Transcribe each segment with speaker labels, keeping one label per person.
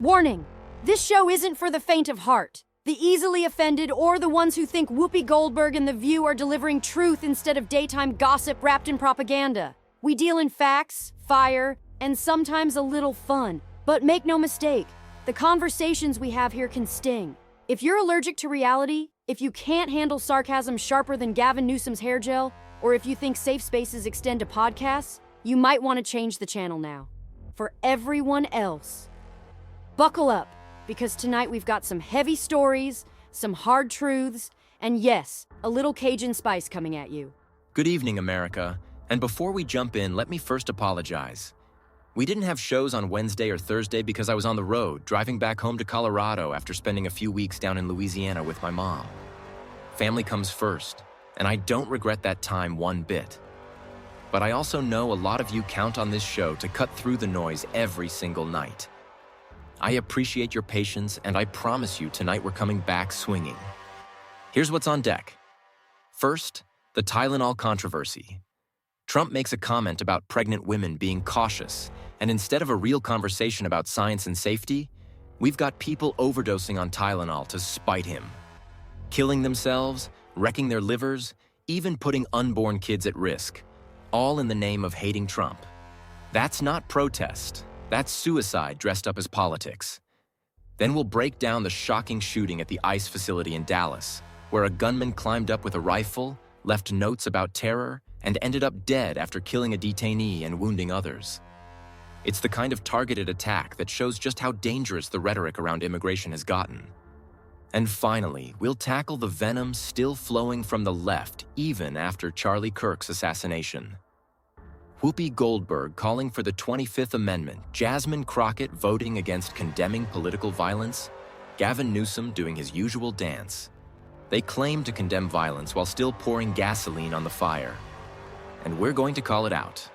Speaker 1: Warning! This show isn't for the faint of heart, the easily offended, or the ones who think Whoopi Goldberg and The View are delivering truth instead of daytime gossip wrapped in propaganda. We deal in facts, fire, and sometimes a little fun. But make no mistake, the conversations we have here can sting. If you're allergic to reality, if you can't handle sarcasm sharper than Gavin Newsom's hair gel, or if you think safe spaces extend to podcasts, you might want to change the channel now. For everyone else, buckle up, because tonight we've got some heavy stories, some hard truths, and yes, a little Cajun spice coming at you.
Speaker 2: Good evening, America. And before we jump in, let me first apologize. We didn't have shows on Wednesday or Thursday because I was on the road, driving back home to Colorado after spending a few weeks down in Louisiana with my mom. Family comes first, and I don't regret that time one bit. But I also know a lot of you count on this show to cut through the noise every single night. I appreciate your patience, and I promise you tonight we're coming back swinging. Here's what's on deck. First, the Tylenol controversy. Trump makes a comment about pregnant women being cautious, and instead of a real conversation about science and safety, we've got people overdosing on Tylenol to spite him. Killing themselves, wrecking their livers, even putting unborn kids at risk, all in the name of hating Trump. That's not protest. That's suicide dressed up as politics. Then we'll break down the shocking shooting at the ICE facility in Dallas, where a gunman climbed up with a rifle, left notes about terror, and ended up dead after killing a detainee and wounding others. It's the kind of targeted attack that shows just how dangerous the rhetoric around immigration has gotten. And finally, we'll tackle the venom still flowing from the left even after Charlie Kirk's assassination. Whoopi Goldberg calling for the 25th Amendment, Jasmine Crockett voting against condemning political violence, Gavin Newsom doing his usual dance. They claim to condemn violence while still pouring gasoline on the fire. And we're going to call it out.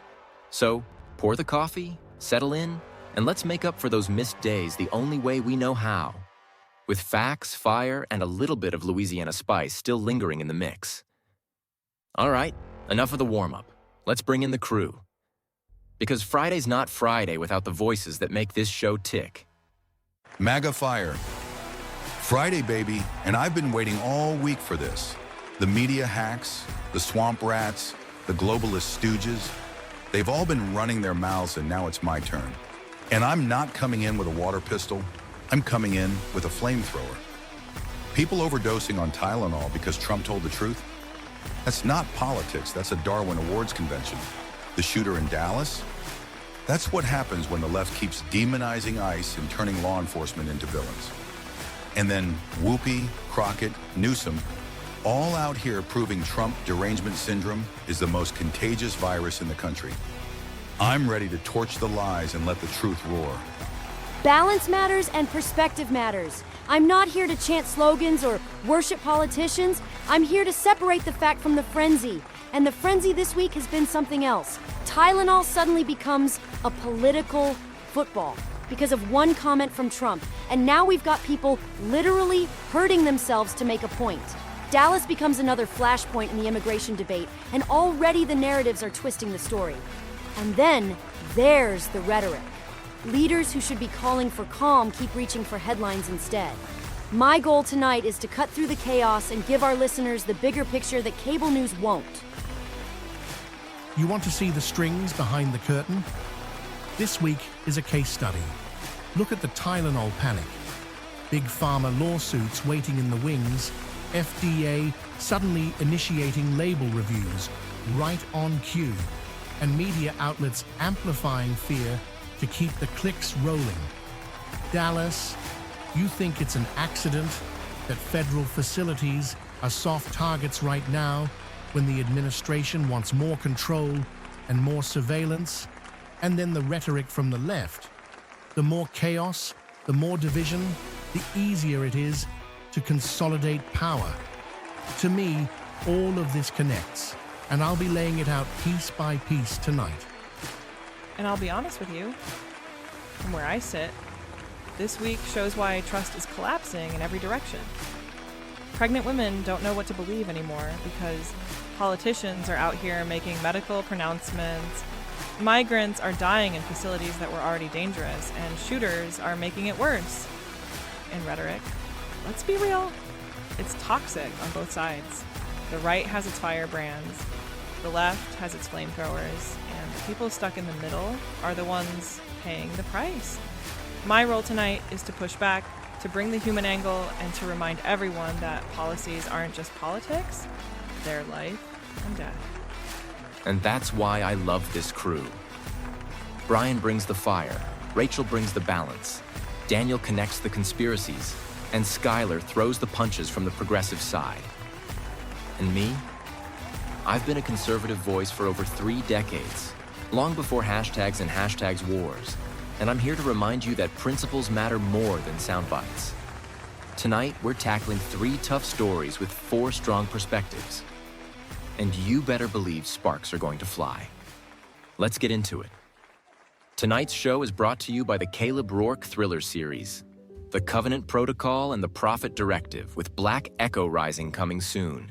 Speaker 2: So, pour the coffee, settle in, and let's make up for those missed days the only way we know how. With facts, fire, and a little bit of Louisiana spice still lingering in the mix. All right, enough of the warm-up. Let's bring in the crew. Because Friday's not Friday without the voices that make this show tick.
Speaker 3: MAGA fire. Friday, baby, and I've been waiting all week for this. The media hacks, the swamp rats, the globalist stooges, they've all been running their mouths, and now it's my turn. And I'm not coming in with a water pistol. I'm coming in with a flamethrower. People overdosing on Tylenol because Trump told the truth? That's not politics, that's a Darwin Awards convention. The shooter in Dallas? That's what happens when the left keeps demonizing ICE and turning law enforcement into villains. And then Whoopi, Crockett, Newsom, all out here proving Trump derangement syndrome is the most contagious virus in the country. I'm ready to torch the lies and let the truth roar.
Speaker 1: Balance matters and perspective matters. I'm not here to chant slogans or worship politicians. I'm here to separate the fact from the frenzy. And the frenzy this week has been something else. Tylenol suddenly becomes a political football because of one comment from Trump. And now we've got people literally hurting themselves to make a point. Dallas becomes another flashpoint in the immigration debate, and already the narratives are twisting the story. And then there's the rhetoric. Leaders who should be calling for calm keep reaching for headlines instead. My goal tonight is to cut through the chaos and give our listeners the bigger picture that cable news won't.
Speaker 4: You want to see the strings behind the curtain? This week is a case study. Look at the Tylenol panic. Big pharma lawsuits waiting in the wings, FDA suddenly initiating label reviews right on cue, and media outlets amplifying fear to keep the clicks rolling. Dallas, you think it's an accident that federal facilities are soft targets right now when the administration wants more control and more surveillance? And then the rhetoric from the left. The more chaos, the more division, the easier it is to consolidate power. To me, all of this connects, and I'll be laying it out piece by piece tonight.
Speaker 5: And I'll be honest with you, from where I sit, this week shows why trust is collapsing in every direction. Pregnant women don't know what to believe anymore because politicians are out here making medical pronouncements Migrants are dying in facilities that were already dangerous, and shooters are making it worse. In rhetoric, let's be real, it's toxic on both sides. The right has its firebrands, the left has its flamethrowers, and the people stuck in the middle are the ones paying the price. My role tonight is to push back, to bring the human angle, and to remind everyone that policies aren't just politics, they're life and death.
Speaker 2: And that's why I love this crew. Brian brings the fire, Rachel brings the balance, Daniel connects the conspiracies, and Skylar throws the punches from the progressive side. And me? I've been a conservative voice for over 3 decades, long before hashtags and hashtags wars, and I'm here to remind you that principles matter more than sound bites. Tonight, we're tackling 3 tough stories with 4 strong perspectives. And you better believe sparks are going to fly. Let's get into it. Tonight's show is brought to you by the Caleb Rourke thriller series, The Covenant Protocol and the Prophet Directive, with Black Echo Rising coming soon.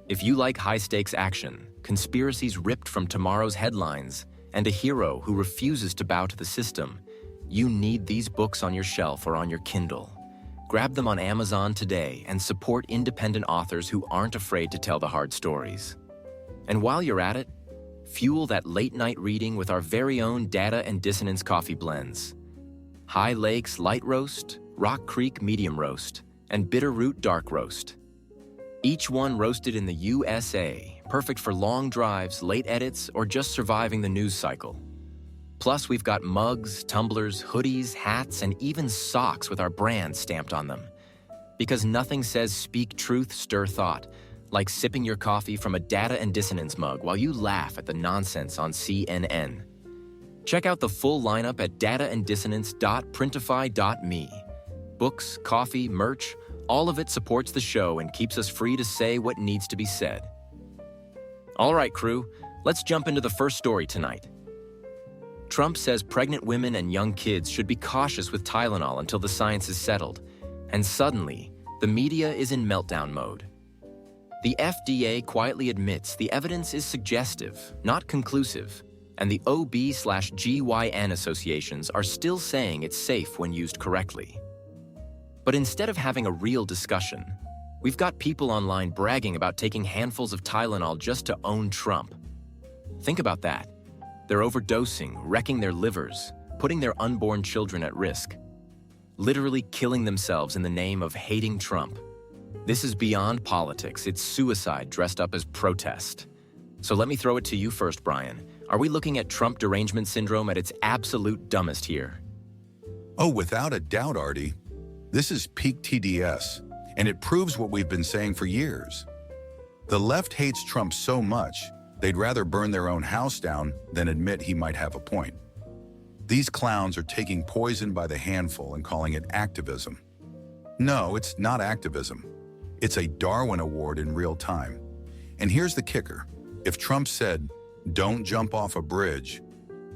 Speaker 2: If you like high-stakes action, conspiracies ripped from tomorrow's headlines, and a hero who refuses to bow to the system, you need these books on your shelf or on your Kindle. Grab them on Amazon today and support independent authors who aren't afraid to tell the hard stories. And while you're at it, fuel that late-night reading with our very own Data and Dissonance coffee blends. High Lakes Light Roast, Rock Creek Medium Roast, and Bitter Root Dark Roast. Each one roasted in the USA, perfect for long drives, late edits, or just surviving the news cycle. Plus, we've got mugs, tumblers, hoodies, hats, and even socks with our brand stamped on them. Because nothing says speak truth, stir thought, like sipping your coffee from a Data and Dissonance mug while you laugh at the nonsense on CNN. Check out the full lineup at dataanddissonance.printify.me. Books, coffee, merch, all of it supports the show and keeps us free to say what needs to be said. All right, crew, let's jump into the first story tonight. Trump says pregnant women and young kids should be cautious with Tylenol until the science is settled. And suddenly, the media is in meltdown mode. The FDA quietly admits the evidence is suggestive, not conclusive, and the OB/GYN associations are still saying it's safe when used correctly. But instead of having a real discussion, we've got people online bragging about taking handfuls of Tylenol just to own Trump. Think about that. They're overdosing, wrecking their livers, putting their unborn children at risk, literally killing themselves in the name of hating Trump. This is beyond politics. It's suicide dressed up as protest. So let me throw it to you first, Brian. Are we looking at Trump derangement syndrome at its absolute dumbest here?
Speaker 3: Oh, without a doubt, Artie. This is peak TDS, and it proves what we've been saying for years. The left hates Trump so much, they'd rather burn their own house down than admit he might have a point. These clowns are taking poison by the handful and calling it activism. No, it's not activism. It's a Darwin Award in real time. And here's the kicker. If Trump said, "Don't jump off a bridge,"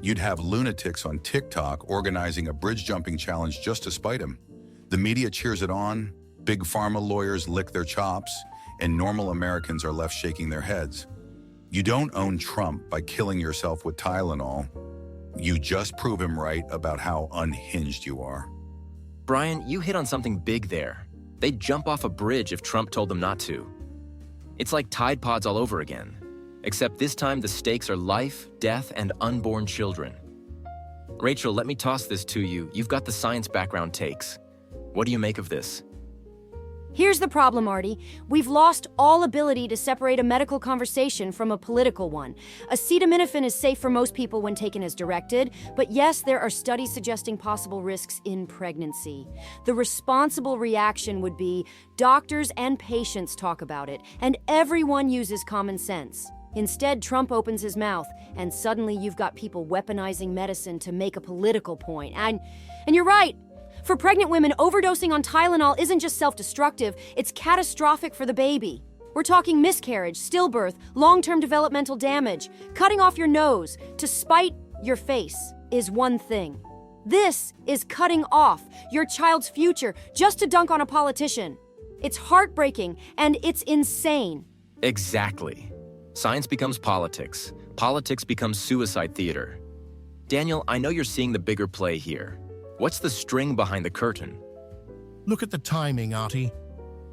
Speaker 3: you'd have lunatics on TikTok organizing a bridge jumping challenge just to spite him. The media cheers it on, big pharma lawyers lick their chops, and normal Americans are left shaking their heads. You don't own Trump by killing yourself with Tylenol. You just prove him right about how unhinged you are.
Speaker 2: Brian, you hit on something big there. They'd jump off a bridge if Trump told them not to. It's like Tide Pods all over again, except this time the stakes are life, death, and unborn children. Rachel, let me toss this to you. You've got the science background takes. What do you make of this?
Speaker 1: Here's the problem, Artie. We've lost all ability to separate a medical conversation from a political one. Acetaminophen is safe for most people when taken as directed, but yes, there are studies suggesting possible risks in pregnancy. The responsible reaction would be doctors and patients talk about it, and everyone uses common sense. Instead, Trump opens his mouth, and suddenly you've got people weaponizing medicine to make a political point. And you're right. For pregnant women, overdosing on Tylenol isn't just self-destructive, it's catastrophic for the baby. We're talking miscarriage, stillbirth, long-term developmental damage. Cutting off your nose to spite your face is one thing. This is cutting off your child's future just to dunk on a politician. It's heartbreaking and it's insane.
Speaker 2: Exactly. Science becomes politics. Politics becomes suicide theater. Daniel, I know you're seeing the bigger play here. What's the string behind the curtain?
Speaker 4: Look at the timing, Artie.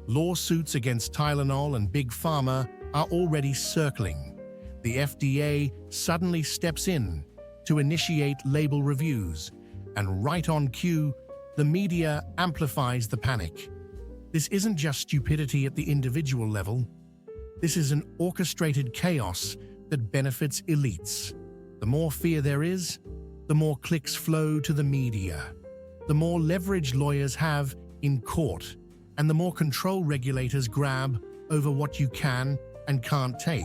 Speaker 4: Lawsuits against Tylenol and Big Pharma are already circling. The FDA suddenly steps in to initiate label reviews, and right on cue, the media amplifies the panic. This isn't just stupidity at the individual level. This is an orchestrated chaos that benefits elites. The more fear there is, the more clicks flow to the media, the more leverage lawyers have in court, and the more control regulators grab over what you can and can't take.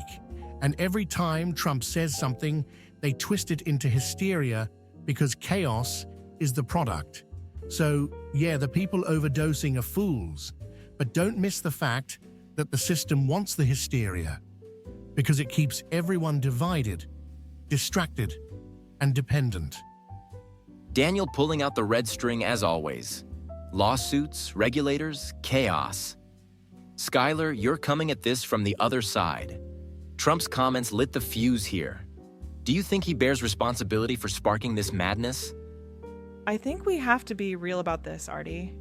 Speaker 4: And every time Trump says something, they twist it into hysteria because chaos is the product. So, yeah, the people overdosing are fools, but don't miss the fact that the system wants the hysteria because it keeps everyone divided, distracted, and dependent.
Speaker 2: Daniel pulling out the red string as always. Lawsuits, regulators, chaos. Skylar, you're coming at this from the other side. Trump's comments lit the fuse here. Do you think he bears responsibility for sparking this madness?
Speaker 5: I think we have to be real about this, Artie.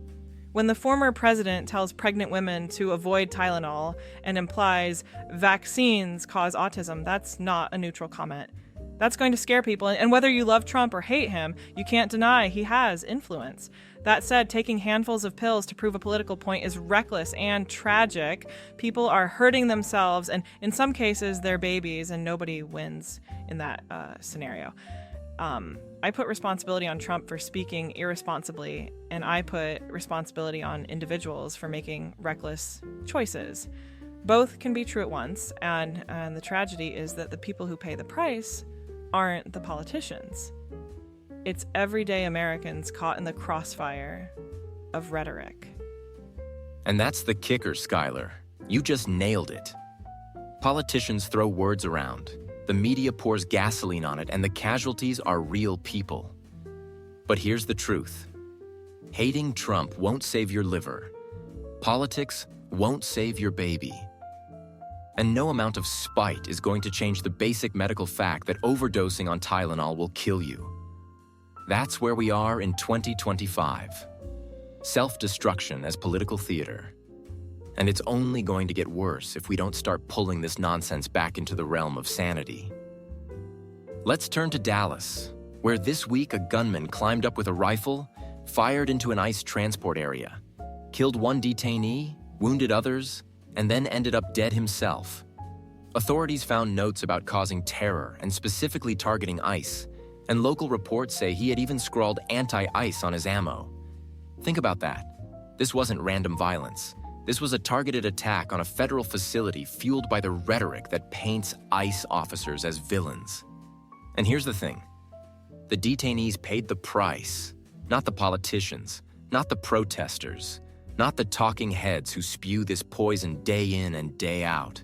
Speaker 5: When the former president tells pregnant women to avoid Tylenol and implies vaccines cause autism, that's not a neutral comment. That's going to scare people, and whether you love Trump or hate him, you can't deny he has influence. That said, taking handfuls of pills to prove a political point is reckless and tragic. People are hurting themselves, and in some cases, their babies, and nobody wins in that scenario. I put responsibility on Trump for speaking irresponsibly, and I put responsibility on individuals for making reckless choices. Both can be true at once, and the tragedy is that the people who pay the price aren't the politicians. It's everyday Americans caught in the crossfire of rhetoric.
Speaker 2: And that's the kicker, Skylar. You just nailed it. Politicians throw words around. The media pours gasoline on it, and the casualties are real people. But here's the truth. Hating Trump won't save your liver. Politics won't save your baby. And no amount of spite is going to change the basic medical fact that overdosing on Tylenol will kill you. That's where we are in 2025. Self-destruction as political theater. And it's only going to get worse if we don't start pulling this nonsense back into the realm of sanity. Let's turn to Dallas, where this week a gunman climbed up with a rifle, fired into an ICE transport area, killed one detainee, wounded others, and then ended up dead himself. Authorities found notes about causing terror and specifically targeting ICE, and local reports say he had even scrawled anti-ICE on his ammo. Think about that. This wasn't random violence. This was a targeted attack on a federal facility fueled by the rhetoric that paints ICE officers as villains. And here's the thing. The detainees paid the price, not the politicians, not the protesters, not the talking heads who spew this poison day in and day out.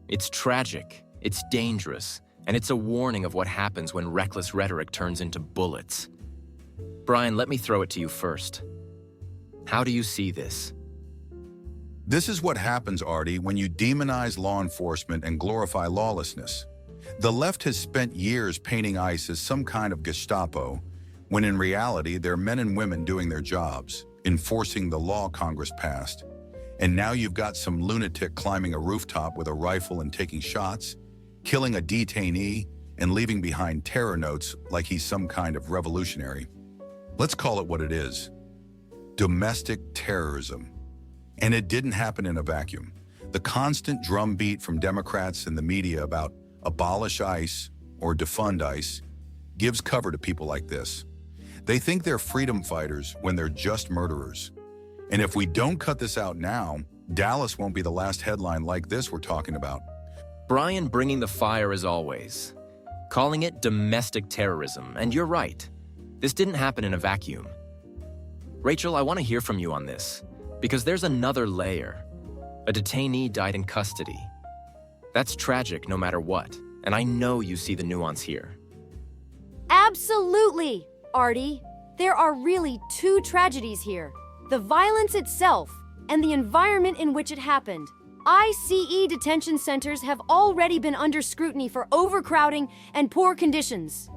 Speaker 2: It's tragic, it's dangerous, and it's a warning of what happens when reckless rhetoric turns into bullets. Brian, let me throw it to you first. How do you see this?
Speaker 3: This is what happens, Artie, when you demonize law enforcement and glorify lawlessness. The left has spent years painting ICE as some kind of Gestapo, when in reality they're men and women doing their jobs, enforcing the law Congress passed. And now you've got some lunatic climbing a rooftop with a rifle and taking shots, killing a detainee, and leaving behind terror notes like he's some kind of revolutionary. Let's call it what it is. Domestic terrorism. And it didn't happen in a vacuum. The constant drumbeat from Democrats and the media about abolish ICE or defund ICE gives cover to people like this. They think they're freedom fighters when they're just murderers. And if we don't cut this out now, Dallas won't be the last headline like this we're talking about.
Speaker 2: Brian bringing the fire as always, calling it domestic terrorism, and you're right. This didn't happen in a vacuum. Rachel, I want to hear from you on this, because there's another layer. A detainee died in custody. That's tragic no matter what, and I know you see the nuance here.
Speaker 1: Absolutely, Artie. There are really two tragedies here. The violence itself and the environment in which it happened. ICE detention centers have already been under scrutiny for overcrowding and poor conditions.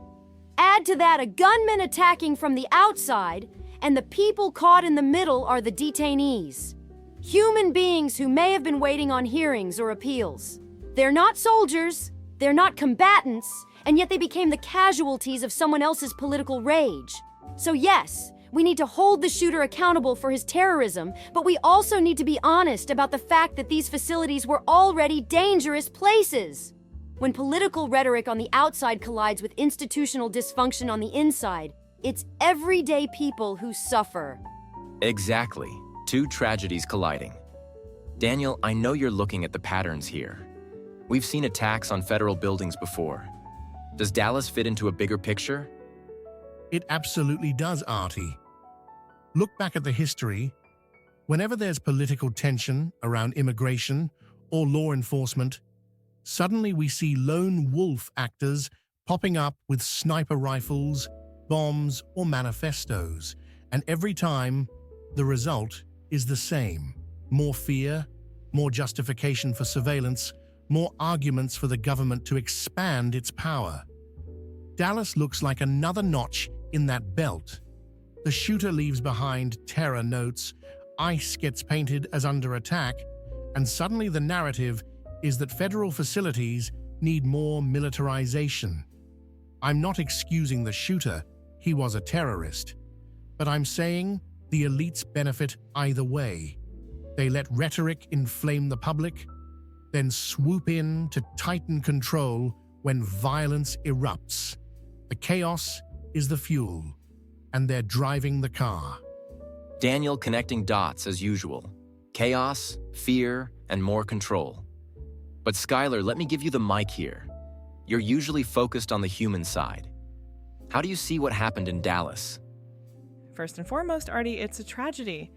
Speaker 1: Add to that a gunman attacking from the outside, and the people caught in the middle are the detainees. Human beings who may have been waiting on hearings or appeals. They're not soldiers, they're not combatants, and yet they became the casualties of someone else's political rage. So yes, we need to hold the shooter accountable for his terrorism, but we also need to be honest about the fact that these facilities were already dangerous places. When political rhetoric on the outside collides with institutional dysfunction on the inside, it's everyday people who suffer.
Speaker 2: Exactly. Two tragedies colliding. Daniel, I know you're looking at the patterns here. We've seen attacks on federal buildings before. Does Dallas fit into a bigger picture?
Speaker 4: It absolutely does, Artie. Look back at the history. Whenever there's political tension around immigration or law enforcement, suddenly we see lone wolf actors popping up with sniper rifles, bombs, or manifestos. And every time, the result is the same. More fear, more justification for surveillance, more arguments for the government to expand its power. Dallas looks like another notch in that belt. The shooter leaves behind terror notes, ICE gets painted as under attack, and suddenly the narrative is that federal facilities need more militarization. I'm not excusing the shooter, he was a terrorist, but I'm saying the elites benefit either way. They let rhetoric inflame the public, then swoop in to tighten control when violence erupts. The chaos is the fuel, and they're driving the car.
Speaker 2: Daniel connecting dots as usual. Chaos, fear, and more control. But Skylar, let me give you the mic here. You're usually focused on the human side. How do you see what happened in Dallas?
Speaker 5: First and foremost, Artie, it's a tragedy.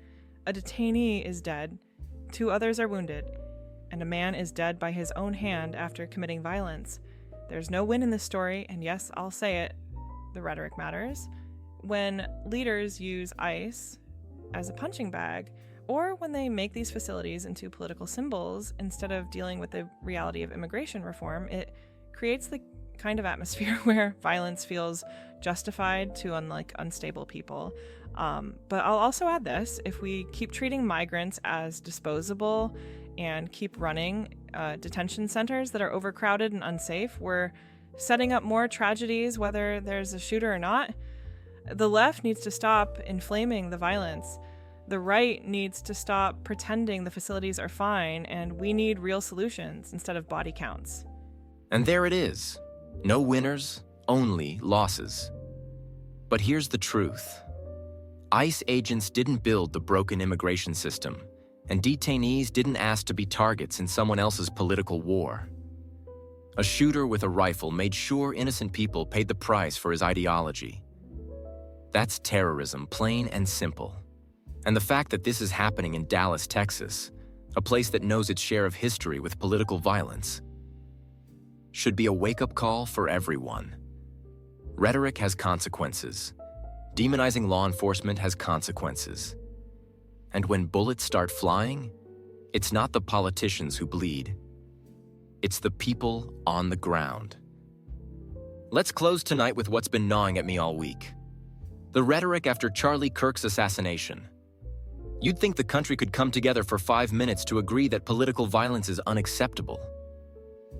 Speaker 5: A detainee is dead, 2 others are wounded, and a man is dead by his own hand after committing violence. There's no win in this story, and yes, I'll say it, the rhetoric matters. When leaders use ICE as a punching bag, or when they make these facilities into political symbols instead of dealing with the reality of immigration reform, it creates the kind of atmosphere where violence feels justified to unstable people. But I'll also add this: if we keep treating migrants as disposable and keep running detention centers that are overcrowded and unsafe, we're setting up more tragedies, whether there's a shooter or not. The left needs to stop inflaming the violence. The right needs to stop pretending the facilities are fine, and we need real solutions instead of body counts.
Speaker 2: And there it is. No winners, only losses. But here's the truth. ICE agents didn't build the broken immigration system, and detainees didn't ask to be targets in someone else's political war. A shooter with a rifle made sure innocent people paid the price for his ideology. That's terrorism, plain and simple. And the fact that this is happening in Dallas, Texas, a place that knows its share of history with political violence, should be a wake-up call for everyone. Rhetoric has consequences. Demonizing law enforcement has consequences. And when bullets start flying, it's not the politicians who bleed. It's the people on the ground. Let's close tonight with what's been gnawing at me all week. The rhetoric after Charlie Kirk's assassination. You'd think the country could come together for 5 minutes to agree that political violence is unacceptable.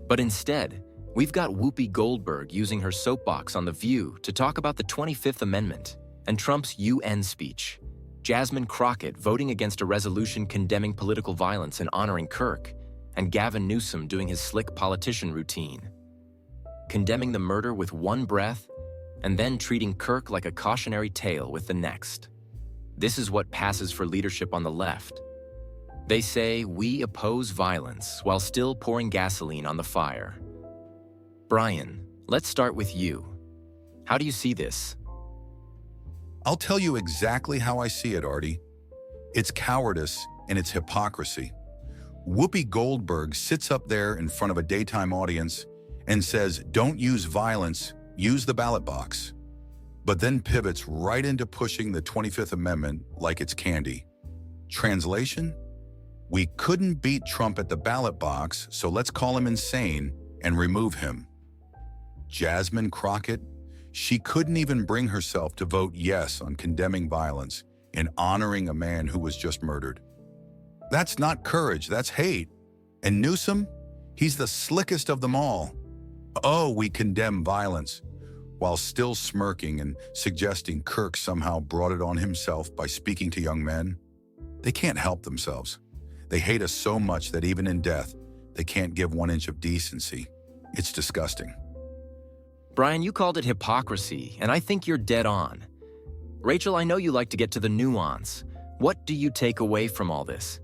Speaker 2: But instead, we've got Whoopi Goldberg using her soapbox on The View to talk about the 25th Amendment and Trump's UN speech, Jasmine Crockett voting against a resolution condemning political violence and honoring Kirk, and Gavin Newsom doing his slick politician routine, condemning the murder with one breath and then treating Kirk like a cautionary tale with the next. This is what passes for leadership on the left. They say we oppose violence while still pouring gasoline on the fire. Brian, let's start with you. How do you see this?
Speaker 3: I'll tell you exactly how I see it, Artie. It's cowardice and it's hypocrisy. Whoopi Goldberg sits up there in front of a daytime audience and says, "Don't use violence, use the ballot box," but then pivots right into pushing the 25th Amendment like it's candy. Translation? We couldn't beat Trump at the ballot box, so let's call him insane and remove him. Jasmine Crockett, she couldn't even bring herself to vote yes on condemning violence and honoring a man who was just murdered. That's not courage, that's hate. And Newsom, he's the slickest of them all. Oh, we condemn violence, while still smirking and suggesting Kirk somehow brought it on himself by speaking to young men. They can't help themselves. They hate us so much that even in death, they can't give 1 inch of decency. It's disgusting.
Speaker 2: Brian, you called it hypocrisy, and I think you're dead on. Rachel, I know you like to get to the nuance. What do you take away from all this?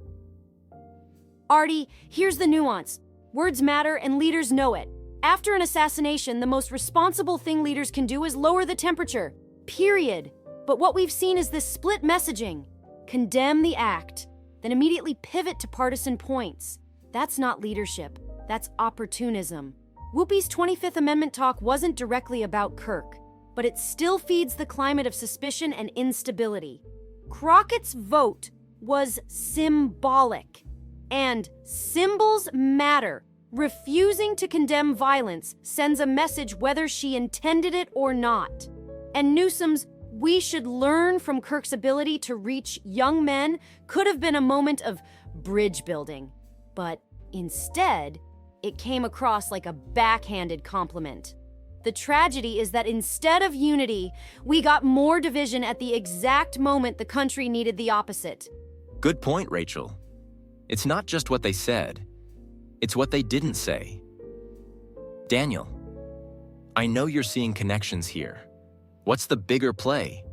Speaker 1: Artie, here's the nuance. Words matter and leaders know it. After an assassination, the most responsible thing leaders can do is lower the temperature. Period. But what we've seen is this split messaging. Condemn the act, then immediately pivot to partisan points. That's not leadership. That's opportunism. Whoopi's 25th Amendment talk wasn't directly about Kirk, but it still feeds the climate of suspicion and instability. Crockett's vote was symbolic. And symbols matter. Refusing to condemn violence sends a message whether she intended it or not. And Newsom's "we should learn from Kirk's ability to reach young men" could have been a moment of bridge building. But instead, it came across like a backhanded compliment. The tragedy is that instead of unity, we got more division at the exact moment the country needed the opposite.
Speaker 2: Good point, Rachel. It's not just what they said. It's what they didn't say. Daniel, I know you're seeing connections here. What's the bigger play?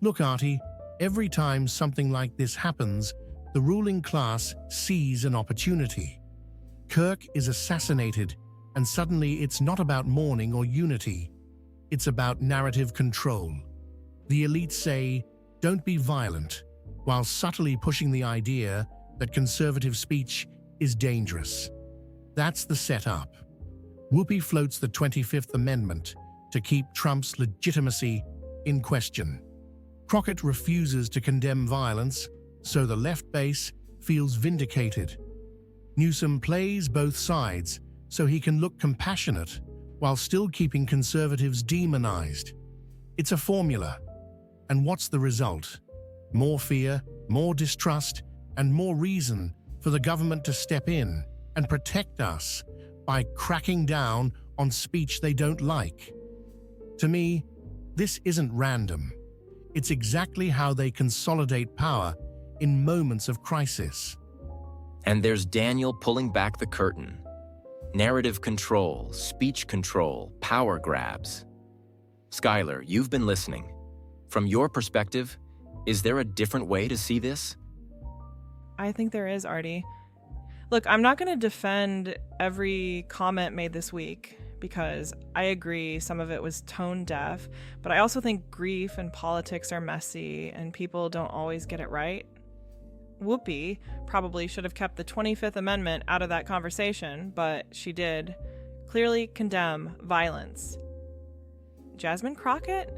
Speaker 4: Look, Artie, every time something like this happens, the ruling class sees an opportunity. Kirk is assassinated, and suddenly it's not about mourning or unity. It's about narrative control. The elites say, "Don't be violent," while subtly pushing the idea that conservative speech is dangerous. That's the setup. Whoopi floats the 25th Amendment to keep Trump's legitimacy in question. Crockett refuses to condemn violence, so the left base feels vindicated. Newsom plays both sides so he can look compassionate while still keeping conservatives demonized. It's a formula. And what's the result? More fear, more distrust, and more reason for the government to step in and protect us by cracking down on speech they don't like. To me, this isn't random. It's exactly how they consolidate power in moments of crisis.
Speaker 2: And there's Daniel pulling back the curtain. Narrative control, speech control, power grabs. Skylar, you've been listening. From your perspective, is there a different way to see this?
Speaker 5: I think there is, Artie. Look, I'm not going to defend every comment made this week because I agree some of it was tone deaf, but I also think grief and politics are messy and people don't always get it right. Whoopi probably should have kept the 25th Amendment out of that conversation, but she did clearly condemn violence. Jasmine Crockett?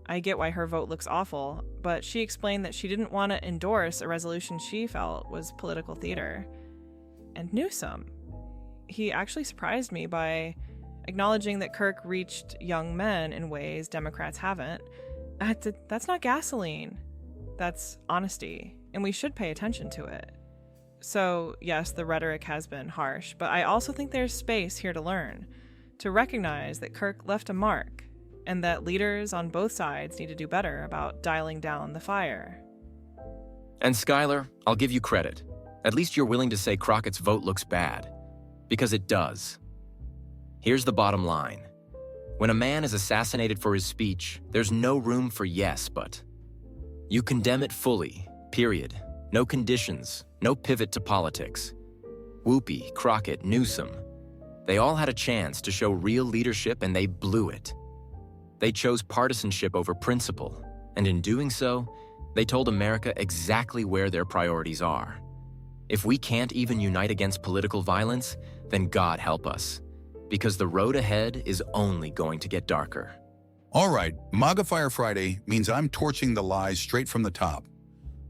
Speaker 5: I get why her vote looks awful, but she explained that she didn't want to endorse a resolution she felt was political theater. And Newsom, he actually surprised me by acknowledging that Kirk reached young men in ways Democrats haven't. That's not gasoline. That's honesty, and we should pay attention to it. So, yes, the rhetoric has been harsh, but I also think there's space here to learn, to recognize that Kirk left a mark, and that leaders on both sides need to do better about dialing down the fire.
Speaker 2: And Skylar, I'll give you credit. At least you're willing to say Crockett's vote looks bad. Because it does. Here's the bottom line. When a man is assassinated for his speech, there's no room for yes, but. You condemn it fully, period. No conditions, no pivot to politics. Whoopi, Crockett, Newsom. They all had a chance to show real leadership and they blew it. They chose partisanship over principle, and in doing so, they told America exactly where their priorities are. If we can't even unite against political violence, then God help us, because the road ahead is only going to get darker.
Speaker 3: All right, MAGA Fire Friday means I'm torching the lies straight from the top.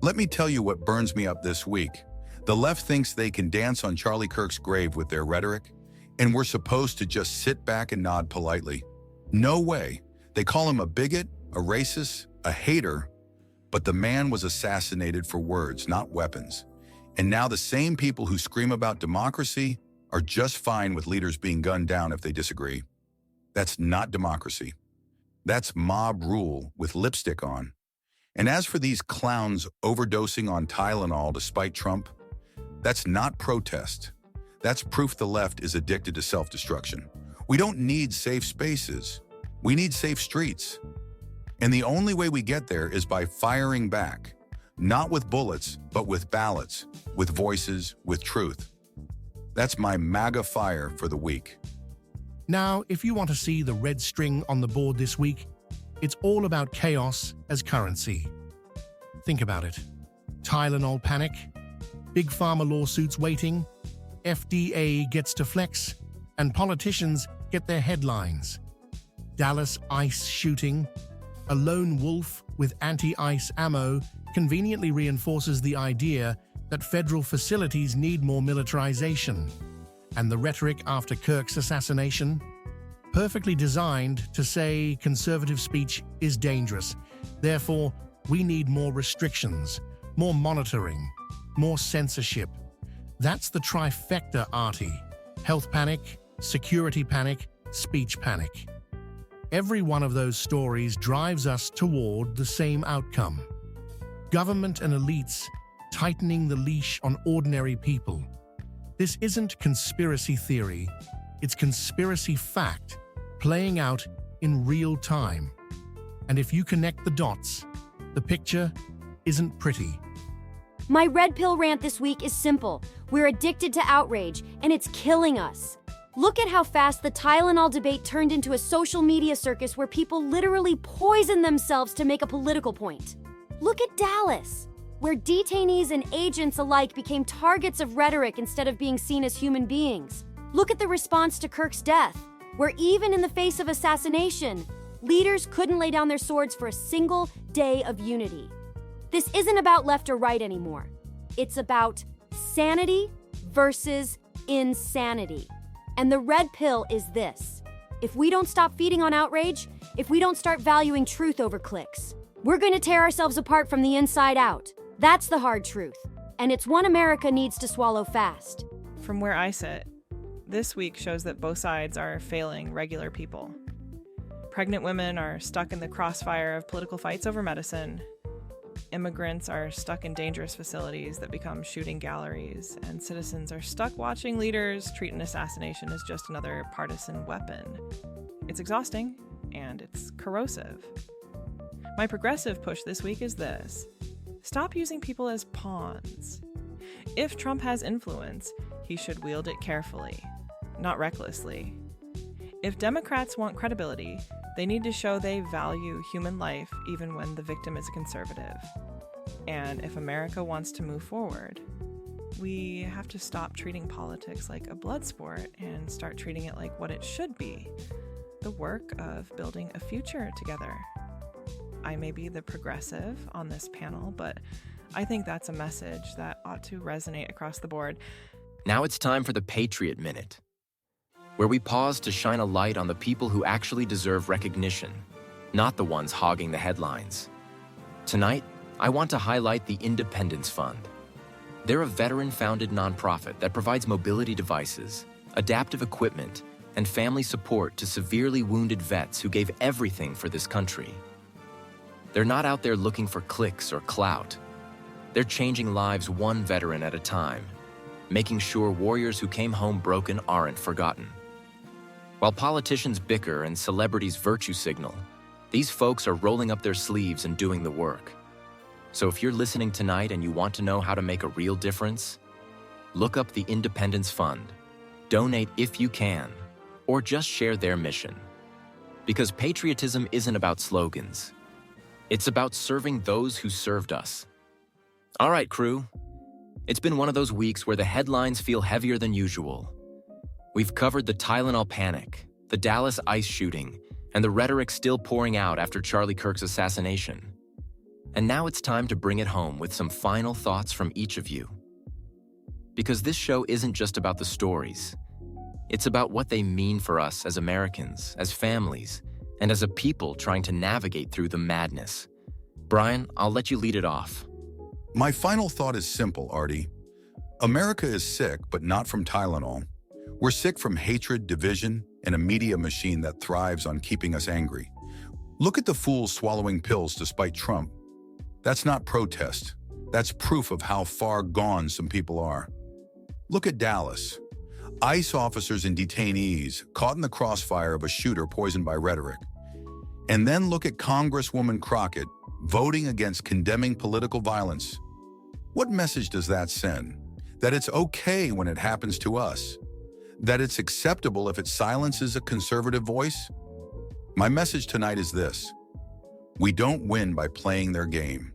Speaker 3: Let me tell you what burns me up this week. The left thinks they can dance on Charlie Kirk's grave with their rhetoric, and we're supposed to just sit back and nod politely. No way. They call him a bigot, a racist, a hater, but the man was assassinated for words, not weapons. And now the same people who scream about democracy are just fine with leaders being gunned down if they disagree. That's not democracy. That's mob rule with lipstick on. And as for these clowns overdosing on Tylenol to spite Trump, that's not protest. That's proof the left is addicted to self-destruction. We don't need safe spaces. We need safe streets. And the only way we get there is by firing back, not with bullets, but with ballots, with voices, with truth. That's my MAGA fire for the week.
Speaker 4: Now, if you want to see the red string on the board this week, it's all about chaos as currency. Think about it. Tylenol panic, big pharma lawsuits waiting, FDA gets to flex, and politicians get their headlines. Dallas ICE shooting, a lone wolf with anti-ICE ammo conveniently reinforces the idea that federal facilities need more militarization. And the rhetoric after Kirk's assassination? Perfectly designed to say conservative speech is dangerous. Therefore, we need more restrictions, more monitoring, more censorship. That's the trifecta, Artie. Health panic, security panic, speech panic. Every one of those stories drives us toward the same outcome. Government and elites tightening the leash on ordinary people. This isn't conspiracy theory, it's conspiracy fact playing out in real time. And if you connect the dots, the picture isn't pretty.
Speaker 1: My red pill rant this week is simple. We're addicted to outrage, and it's killing us. Look at how fast the Tylenol debate turned into a social media circus where people literally poison themselves to make a political point. Look at Dallas, where detainees and agents alike became targets of rhetoric instead of being seen as human beings. Look at the response to Kirk's death, where even in the face of assassination, leaders couldn't lay down their swords for a single day of unity. This isn't about left or right anymore. It's about sanity versus insanity. And the red pill is this. If we don't stop feeding on outrage, if we don't start valuing truth over clicks, we're going to tear ourselves apart from the inside out. That's the hard truth. And it's one America needs to swallow fast.
Speaker 5: From where I sit, this week shows that both sides are failing regular people. Pregnant women are stuck in the crossfire of political fights over medicine. Immigrants are stuck in dangerous facilities that become shooting galleries, and citizens are stuck watching leaders treat an assassination as just another partisan weapon. It's exhausting, and it's corrosive. My progressive push this week is this: stop using people as pawns. If Trump has influence, he should wield it carefully, not recklessly. If Democrats want credibility, they need to show they value human life even when the victim is a conservative. And if America wants to move forward, we have to stop treating politics like a blood sport and start treating it like what it should be, the work of building a future together. I may be the progressive on this panel, but I think that's a message that ought to resonate across the board.
Speaker 2: Now it's time for the Patriot Minute, where we pause to shine a light on the people who actually deserve recognition, not the ones hogging the headlines. Tonight, I want to highlight the Independence Fund. They're a veteran-founded nonprofit that provides mobility devices, adaptive equipment, and family support to severely wounded vets who gave everything for this country. They're not out there looking for clicks or clout. They're changing lives one veteran at a time, making sure warriors who came home broken aren't forgotten. While politicians bicker and celebrities virtue signal, these folks are rolling up their sleeves and doing the work. So if you're listening tonight and you want to know how to make a real difference, look up the Independence Fund, donate if you can, or just share their mission. Because patriotism isn't about slogans. It's about serving those who served us. All right, crew. It's been one of those weeks where the headlines feel heavier than usual. We've covered the Tylenol panic, the Dallas ICE shooting, and the rhetoric still pouring out after Charlie Kirk's assassination. And now it's time to bring it home with some final thoughts from each of you. Because this show isn't just about the stories. It's about what they mean for us as Americans, as families, and as a people trying to navigate through the madness. Brian, I'll let you lead it off.
Speaker 3: My final thought is simple, Artie. America is sick, but not from Tylenol. We're sick from hatred, division, and a media machine that thrives on keeping us angry. Look at the fools swallowing pills to spite Trump. That's not protest. That's proof of how far gone some people are. Look at Dallas. ICE officers and detainees caught in the crossfire of a shooter poisoned by rhetoric. And then look at Congresswoman Crockett voting against condemning political violence. What message does that send? That it's okay when it happens to us? That it's acceptable if it silences a conservative voice? My message tonight is this: we don't win by playing their game.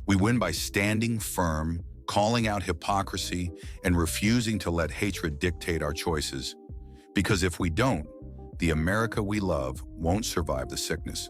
Speaker 3: We win by standing firm, calling out hypocrisy, and refusing to let hatred dictate our choices. Because if we don't, the America we love won't survive the sickness.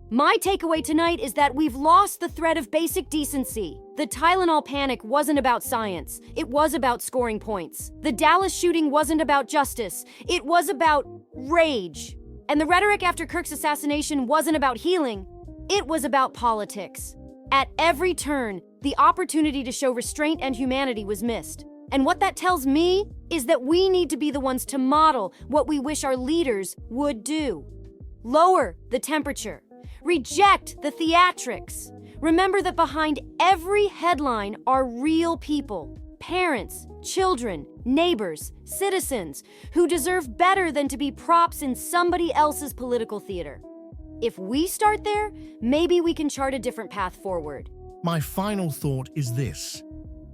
Speaker 1: My takeaway tonight is that we've lost the thread of basic decency. The Tylenol panic wasn't about science. It was about scoring points. The Dallas shooting wasn't about justice. It was about rage. And the rhetoric after Kirk's assassination wasn't about healing. It was about politics. At every turn, the opportunity to show restraint and humanity was missed. And what that tells me is that we need to be the ones to model what we wish our leaders would do. Lower the temperature. Reject the theatrics. Remember that behind every headline are real people, parents, children, neighbors, citizens, who deserve better than to be props in somebody else's political theater. If we start there, maybe we can chart a different path forward.
Speaker 4: My final thought is this: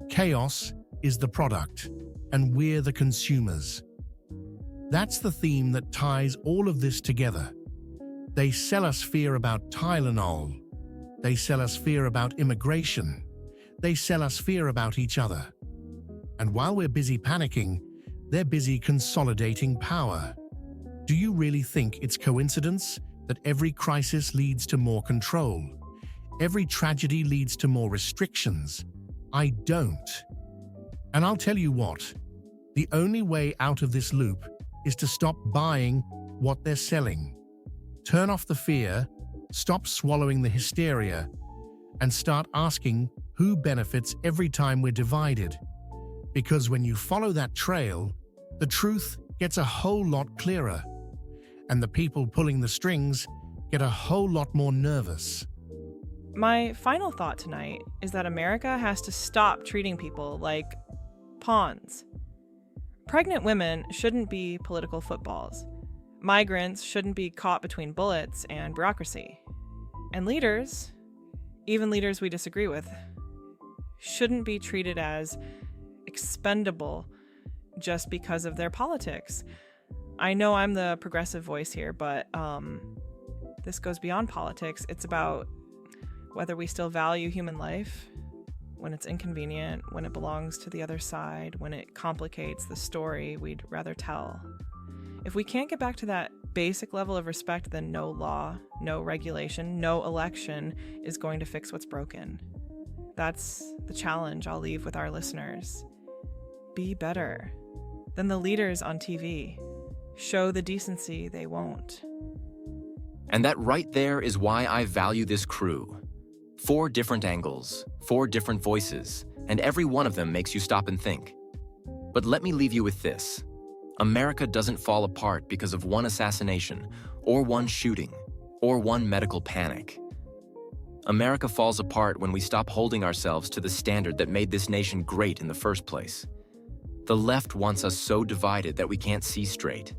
Speaker 4: chaos is the product, and we're the consumers. That's the theme that ties all of this together. They sell us fear about Tylenol. They sell us fear about immigration. They sell us fear about each other. And while we're busy panicking, they're busy consolidating power. Do you really think it's coincidence that every crisis leads to more control? Every tragedy leads to more restrictions? I don't. And I'll tell you what, the only way out of this loop is to stop buying what they're selling. Turn off the fear, stop swallowing the hysteria, and start asking who benefits every time we're divided. Because when you follow that trail, the truth gets a whole lot clearer, and the people pulling the strings get a whole lot more nervous.
Speaker 5: My final thought tonight is that America has to stop treating people like pawns. Pregnant women shouldn't be political footballs. Migrants shouldn't be caught between bullets and bureaucracy. And leaders, even leaders we disagree with, shouldn't be treated as expendable just because of their politics. I know I'm the progressive voice here, but this goes beyond politics. It's about whether we still value human life when it's inconvenient, when it belongs to the other side, when it complicates the story we'd rather tell. If we can't get back to that basic level of respect, then no law, no regulation, no election is going to fix what's broken. That's the challenge I'll leave with our listeners. Be better than the leaders on TV. Show the decency they won't.
Speaker 2: And that right there is why I value this crew. 4 different angles, 4 different voices, and every one of them makes you stop and think. But let me leave you with this. America doesn't fall apart because of one assassination, or one shooting, or one medical panic. America falls apart when we stop holding ourselves to the standard that made this nation great in the first place. The left wants us so divided that we can't see straight.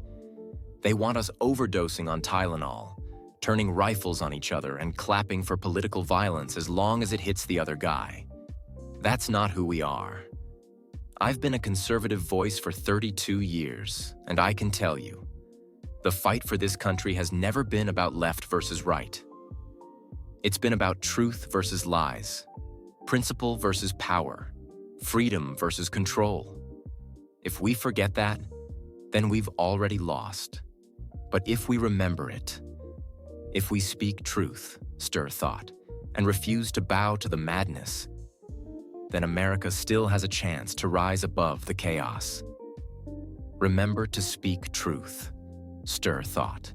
Speaker 2: They want us overdosing on Tylenol, turning rifles on each other and clapping for political violence as long as it hits the other guy. That's not who we are. I've been a conservative voice for 32 years, and I can tell you, the fight for this country has never been about left versus right. It's been about truth versus lies, principle versus power, freedom versus control. If we forget that, then we've already lost. But if we remember it, if we speak truth, stir thought, and refuse to bow to the madness, then America still has a chance to rise above the chaos. Remember to speak truth, stir thought.